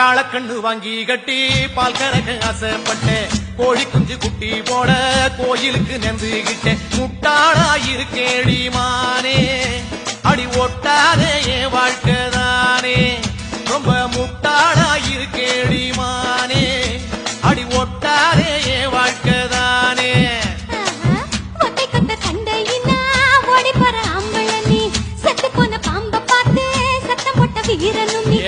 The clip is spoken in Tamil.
காளக்கண்ணு வாங்கி கட்டி பால் கறக்க ஆசைப்பட்டேன். கோழி குஞ்சு குட்டி போட கோயிலுக்கு நெந்துகிட்டேன். முட்டாளாயிருக்கேடி மானே, அடி ஒட்டாதே என் வாழ்க்கைதானே. ரொம்ப முட்டாளாயிருக்கேடி மானே, அடி ஒட்டாதே என் வாழ்க்கைதானே. ஒத்தை கொத்த சண்டையினா ஓடி போற ஆம்பள நீ, செத்து போன பாம்ப பார்த்து சத்தம் போட்ட வீரனும் நீ.